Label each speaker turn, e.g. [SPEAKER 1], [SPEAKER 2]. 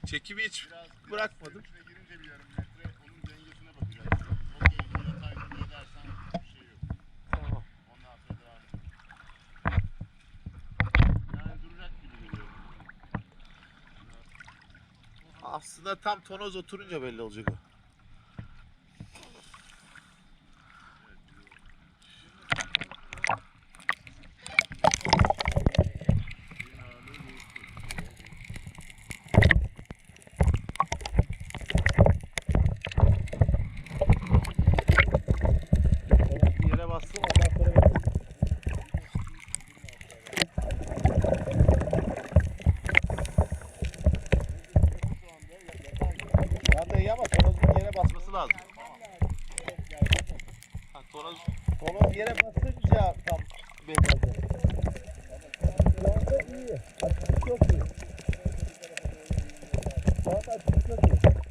[SPEAKER 1] Çekimi hiç bırakmadım.
[SPEAKER 2] Girince bir yarım metre onun dengesine bakacaksın. O dengeye takip edersen bir şey yok.
[SPEAKER 1] Tamam.
[SPEAKER 2] Ondan sonra devam edecek. Yani duracak gibi geliyor.
[SPEAKER 1] Aslında tam tonoz oturunca belli olacak o. Yere bastım ondan sonra ben de iyi ama tonozun yere basması lazım. Ha, tonoz yere basınca tam belli olacak.
[SPEAKER 3] Şu anda iyi. Açık çok iyi. Şu anda açık çok iyi.